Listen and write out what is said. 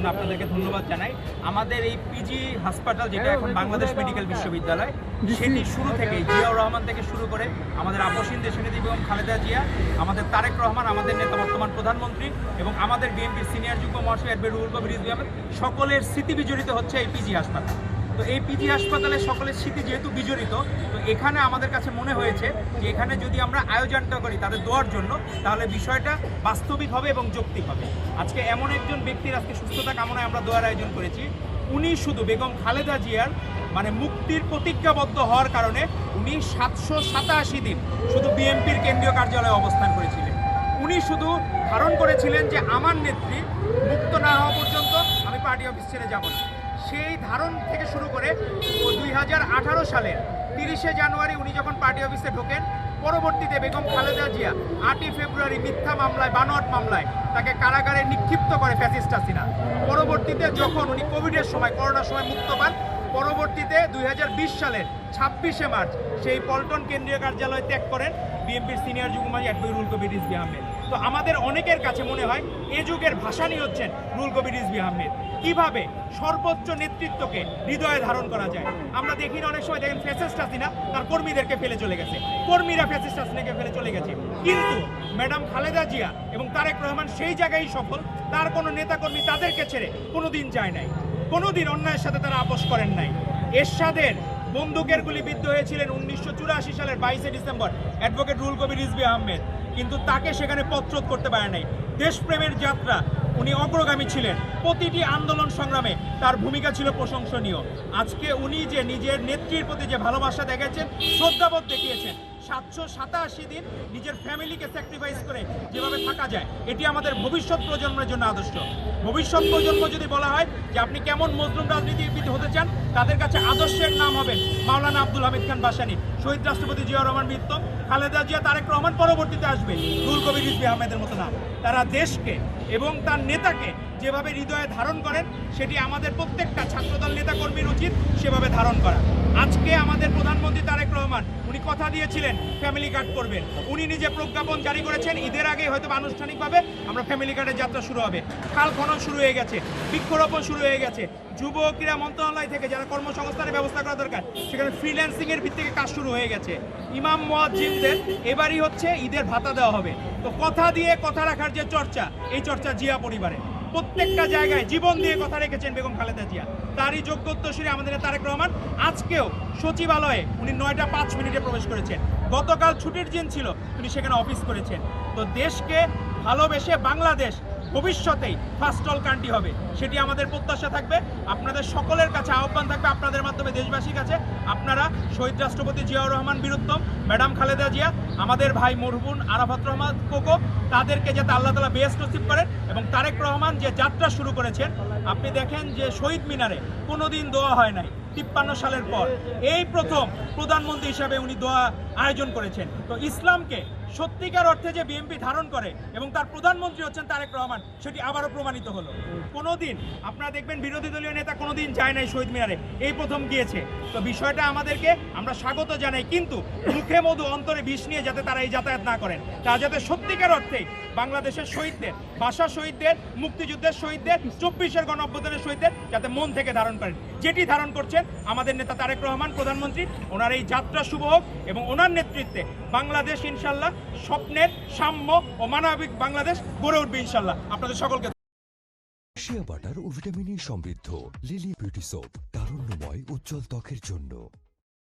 জন্য আপনাদেরকে ধন্যবাদ জানাই। আমাদের এই পিজি হাসপাতাল, যেটা এখন বাংলাদেশ মেডিকেল বিশ্ববিদ্যালয়, সেটি শুরু থেকেই জিয়াউর রহমান থেকে শুরু করে আমাদের আপসীন দেশনেত্রী বেগম খালেদা জিয়া, আমাদের তারেক রহমান, আমাদের নেতা বর্তমান প্রধানমন্ত্রী, এবং আমাদের বিএনপির সিনিয়র যুগ্ম মহাসচিব অ্যাডভোকেট রুহুল কবির রিজভী আহমেদ, সকলের স্মৃতি বিজড়িত হচ্ছে এই পিজি হাসপাতাল। তো এই পিজি হাসপাতালে সকলের স্মৃতি যেহেতু বিজড়িত, তো এখানে আমাদের কাছে মনে হয়েছে যে এখানে যদি আমরা আয়োজনটা করি তাদের দোয়ার জন্য, তাহলে বিষয়টা বাস্তবিক হবে এবং যৌক্তিক হবে। আজকে এমন একজন ব্যক্তির আজকে সুস্থতা কামনায় আমরা দোয়ার আয়োজন করেছি। উনি শুধু বেগম খালেদা জিয়ার মুক্তির প্রতিজ্ঞাবদ্ধ হওয়ার কারণে উনি 787 দিন শুধু বিএনপির কেন্দ্রীয় কার্যালয়ে অবস্থান করেছিলেন। উনি শুধু ধারণ করেছিলেন যে আমার নেত্রী মুক্ত না হওয়া পর্যন্ত আমি পার্টি অফিস ছেড়ে যাব না। সেই ধারণ থেকে শুরু করে 2018 সালের 30শে জানুয়ারি উনি যখন পার্টি অফিসে ঢোকেন, পরবর্তীতে বেগম খালেদা জিয়া 8ই ফেব্রুয়ারি মিথ্যা মামলায়, বানোয়াট মামলায় তাকে কারাগারে নিক্ষিপ্ত করে ফ্যাসিস্ট হাসিনা। পরবর্তীতে যখন উনি কোভিডের সময়, করোনার সময় মুক্ত পান, পরবর্তীতে 2020 সালের 26শে মার্চ সেই পল্টন কেন্দ্রীয় কার্যালয় ত্যাগ করেন বিএনপির সিনিয়র যুগ্ম মহাসচিব অ্যাডভোকেট রুহুল কবির রিজভী আহমেদ। তো আমাদের অনেকের কাছে মনে হয় এ যুগের ভাসানী হচ্ছেন রুহুল কবির রিজভী আহমেদ। কিভাবে সর্বোচ্চ নেতৃত্বকে হৃদয়ে ধারণ করা যায়। আমরা দেখি না, অনেক সময় দেখেন ফ্যাসিস্ট হাসিনা তার কর্মীদেরকে ফেলে চলে গেছে, কর্মীরা ফ্যাসিস্ট হাসিনাকে ফেলে চলে গেছে, কিন্তু ম্যাডাম খালেদা জিয়া এবং তারেক রহমান সেই জায়গায় সফল। তার কোনো নেতাকর্মী তাদেরকে ছেড়ে কোনোদিন যায় নাই, কোনোদিন অন্যায়ের সাথে তারা আপোষ করেন নাই। এরশাদের বন্দুকের গুলি বিদ্ধ হয়েছিলেন 1984 সালের 22শে ডিসেম্বর অ্যাডভোকেট রুহুল কবির রিজভী আহমেদ, কিন্তু তাকে সেখানে পথরোধ করতে পারে নাই। দেশপ্রেমের যাত্রা, উনি অগ্রগামী ছিলেন। প্রতিটি আন্দোলন সংগ্রামে তার ভূমিকা ছিল প্রশংসনীয়। আজকে উনি যে নিজের নেত্রীর প্রতি যে ভালোবাসা দেখাচ্ছেন, শ্রদ্ধাবোধ দেখিয়েছেন, 787 দিন নিজের ফ্যামিলিকে স্যাক্রিফাইস করে যেভাবে থাকা যায়, এটি আমাদের ভবিষ্যৎ প্রজন্মের জন্য আদর্শ। ভবিষ্যৎ প্রজন্ম যদি বলা হয় যে আপনি কেমন মজলুম রাজনীতিবিদ হতে চান, তাদের কাছে আদর্শের নাম হবেন মাওলানা আব্দুল হামিদ খান ভাসানী, শহীদ রাষ্ট্রপতি জিয়াউর রহমান মৃত্যুম, খালেদা জিয়া, তারেক রহমান, পরবর্তীতে আসবে রুহুল কবির রিজভী আহমেদের মতো নাম। তারা দেশকে এবং তার নেতাকে যেভাবে হৃদয়ে ধারণ করেন, সেটি আমাদের প্রত্যেকটা ছাত্রদল নেতাকর্মীর উচিত সেভাবে ধারণ করা। আজকে আমাদের প্রধানমন্ত্রী তারেক রহমান, উনি কথা দিয়েছিলেন ফ্যামিলি কার্ড করবেন। উনি নিজে প্রজ্ঞাপন জারি করেছেন, ঈদের আগে হয়তো আনুষ্ঠানিকভাবে আমরা ফ্যামিলি কার্ডের যাত্রা শুরু হবে। খাল খনন শুরু হয়ে গেছে, বৃক্ষরোপণ শুরু হয়ে গেছে। যুব ক্রীড়া মন্ত্রণালয় থেকে যারা কর্মসংস্থানের ব্যবস্থা করা দরকার, সেখানে ফ্রিল্যান্সিংয়ের ভিত্তিতে কাজ শুরু হয়ে গেছে। ইমাম মুয়াজ্জিনদের এবারই হচ্ছে ঈদের ভাতা দেওয়া হবে। তো কথা দিয়ে কথা রাখার যে চর্চা, এই চর্চা জিয়া পরিবারে প্রত্যেকটা জায়গায় জীবন দিয়ে কথা রেখেছেন বেগম খালেদা জিয়া। তারই যোগ্যত্বশীল আমাদের তারেক রহমান। আজকেও সচিবালয়ে উনি 9টা 5 মিনিটে প্রবেশ করেছেন। গতকাল ছুটির দিন ছিল, উনি সেখানে অফিস করেছেন। তো দেশকে ভালোবেসে বাংলাদেশ ভবিষ্যতেই ফার্স্ট অল কান্ট্রি হবে, সেটি আমাদের প্রত্যাশা থাকবে। আপনাদের সকলের কাছে আহ্বান থাকবে, আপনাদের মাধ্যমে দেশবাসীর কাছে, আপনারা শহীদ রাষ্ট্রপতি জিয়াউর রহমান বীরুত্তম, ম্যাডাম খালেদা জিয়া, আমাদের ভাই মরহুম আরাফাত রহমান কোকো, তাদেরকে যাতে আল্লাহ তাআলা বেহেশত নসিব করেন। এবং তারেক রহমান যে যাত্রা শুরু করেছেন, আপনি দেখেন যে শহীদ মিনারে কোনোদিন দোয়া হয় নাই 53 সালের পর, এই প্রথম প্রধানমন্ত্রী হিসাবে উনি দোয়া আয়োজন করেছেন। তো ইসলামকে সত্যিকার অর্থে যে বিএনপি ধারণ করে এবং তার প্রধানমন্ত্রী হচ্ছেন তারেক রহমান, সেটি আবারও প্রমাণিত হলো। কোনোদিন আপনারা দেখবেন বিরোধী দলীয় নেতা কোনোদিন যায় নাই শহীদ মিনারে, এই প্রথম গিয়েছে। তো বিষয়টা আমাদেরকে আমরা স্বাগত জানাই, কিন্তু মুখে মধু অন্তরে বিষ নিয়ে যাতে তারা এই যাতায়াত না করেন। তা যাতে সত্যিকার অর্থে বাংলাদেশের শহীদদের, ভাষা শহীদদের, মুক্তিযুদ্ধের শহীদদের, 24-এর গণঅভ্যুত্থানের শহীদদের যাতে মন থেকে ধারণ করেন, যেটি ধারণ করছেন আমাদের নেতা তারেক রহমান প্রধানমন্ত্রী। ওনার এই যাত্রা শুভ হোক এবং ওনার নেতৃত্বে বাংলাদেশ ইনশাল্লাহ স্বপ্নের, সাম্য ও মানবিক বাংলাদেশ গড়ে উঠবে ইনশাল্লাহ। আপনাদের সকলকে শিয়া বাটার ও ভিটামিন ই সমৃদ্ধ লিলি বিউটি সোপ, তারুণ্যময় উজ্জ্বল ত্বকের জন্য।